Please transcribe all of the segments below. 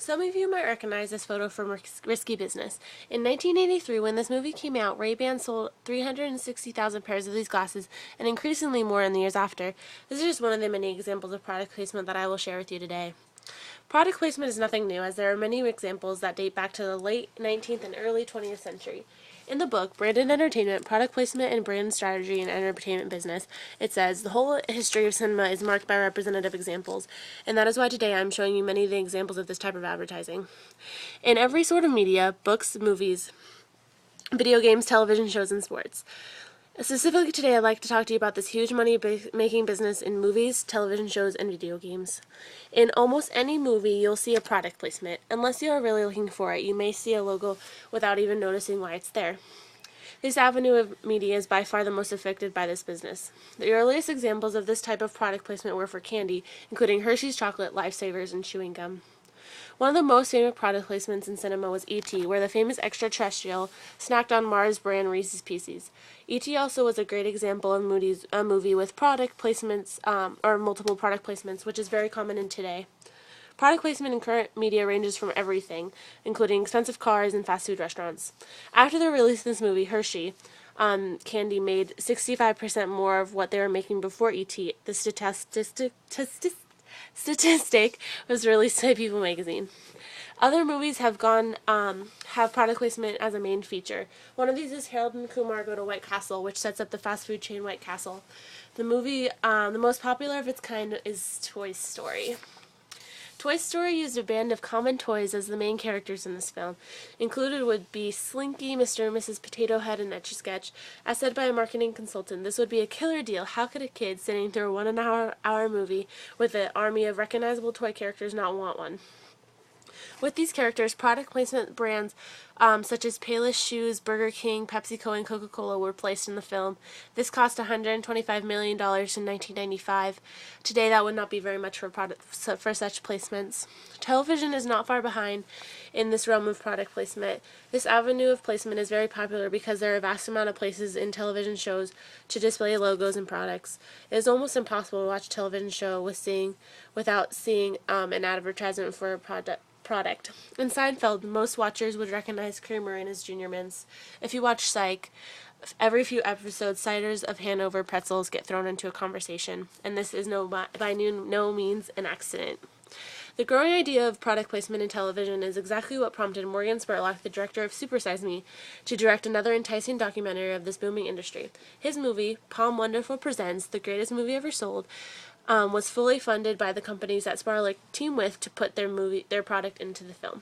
Some of you might recognize this photo from Risky Business. In 1983, when this movie came out, Ray-Ban sold 360,000 pairs of these glasses, and increasingly more in the years after. This is just one of the many examples of product placement that I will share with you today. Product placement is nothing new, as there are many examples that date back to the late 19th and early 20th century. In the book, Branded Entertainment, Product Placement and Brand Strategy in Entertainment Business, it says, the whole history of cinema is marked by representative examples, and that is why today I'm showing you many of the examples of this type of advertising. In every sort of media, books, movies, video games, television shows, and sports. Specifically today, I'd like to talk to you about this huge money-making business in movies, television shows, and video games. In almost any movie, you'll see a product placement. Unless you are really looking for it, you may see a logo without even noticing why it's there. This avenue of media is by far the most affected by this business. The earliest examples of this type of product placement were for candy, including Hershey's Chocolate, Lifesavers, and chewing gum. One of the most famous product placements in cinema was E.T., where the famous extraterrestrial snacked on Mars brand Reese's Pieces. E.T. also was a great example of a movie with product placements, or multiple product placements, which is very common in today. Product placement in current media ranges from everything, including expensive cars and fast food restaurants. After the release of this movie, Hershey candy made 65% more of what they were making before E.T. The statistic was released by People magazine. Other movies have product placement as a main feature. One of these is Harold and Kumar Go to White Castle, which sets up the fast food chain White Castle. The most popular of its kind is Toy Story. Toy Story used a band of common toys as the main characters in this film. Included would be Slinky, Mr. and Mrs. Potato Head, and Etch-a-Sketch. As said by a marketing consultant, this would be a killer deal. How could a kid sitting through a 1 hour movie with an army of recognizable toy characters not want one? With these characters, product placement brands such as Payless Shoes, Burger King, PepsiCo, and Coca-Cola were placed in the film. This cost $125 million in 1995. Today, that would not be very much for such placements. Television is not far behind in this realm of product placement. This avenue of placement is very popular because there are a vast amount of places in television shows to display logos and products. It is almost impossible to watch a television show without seeing an advertisement for a product. In Seinfeld, most watchers would recognize Kramer and his Junior Mints. If you watch Psych, every few episodes, ciders of Hanover pretzels get thrown into a conversation, and this is by no means an accident. The growing idea of product placement in television is exactly what prompted Morgan Spurlock, the director of Super Size Me, to direct another enticing documentary of this booming industry. His movie, Palm Wonderful Presents, The Greatest Movie Ever Sold, was fully funded by the companies that Spurlock teamed with to put their product into the film.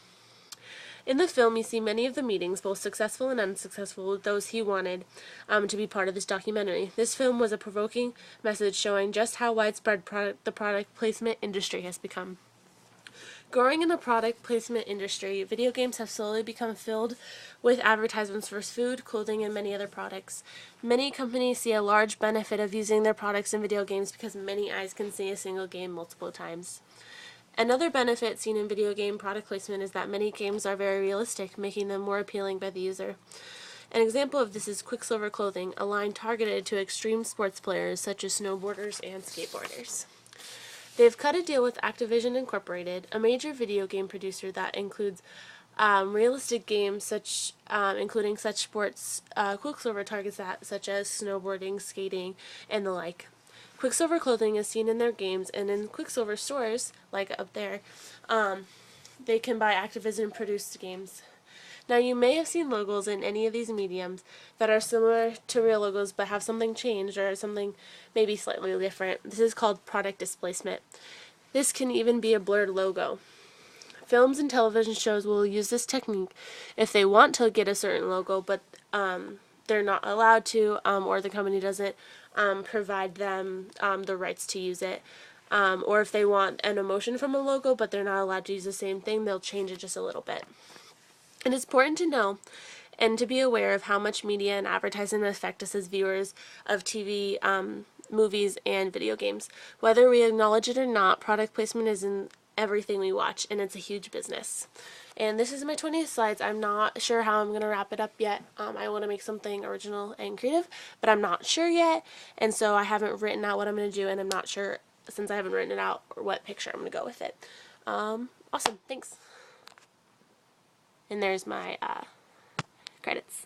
In the film, you see many of the meetings, both successful and unsuccessful, with those he wanted to be part of this documentary. This film was a provoking message showing just how widespread the product placement industry has become. Growing in the product placement industry, video games have slowly become filled with advertisements for food, clothing, and many other products. Many companies see a large benefit of using their products in video games because many eyes can see a single game multiple times. Another benefit seen in video game product placement is that many games are very realistic, making them more appealing by the user. An example of this is Quicksilver Clothing, a line targeted to extreme sports players such as snowboarders and skateboarders. They've cut a deal with Activision Incorporated, a major video game producer that includes realistic games including such sports Quicksilver targets that, such as snowboarding, skating, and the like. Quicksilver Clothing is seen in their games, and in Quicksilver stores, like up there, they can buy Activision-produced games. Now, you may have seen logos in any of these mediums that are similar to real logos but have something changed or something maybe slightly different. This is called product displacement. This can even be a blurred logo. Films and television shows will use this technique if they want to get a certain logo, but they're not allowed to, or the company doesn't provide them the rights to use it. Or if they want an emotion from a logo, but they're not allowed to use the same thing, they'll change it just a little bit. It is important to know and to be aware of how much media and advertising affect us as viewers of TV, movies, and video games. Whether we acknowledge it or not, product placement is in everything we watch, and it's a huge business. And this is my 20th slides. I'm not sure how I'm going to wrap it up yet. I want to make something original and creative, but I'm not sure yet, and so I haven't written out what I'm going to do, and I'm not sure, since I haven't written it out, what picture I'm going to go with it. Awesome. Thanks. And there's my credits.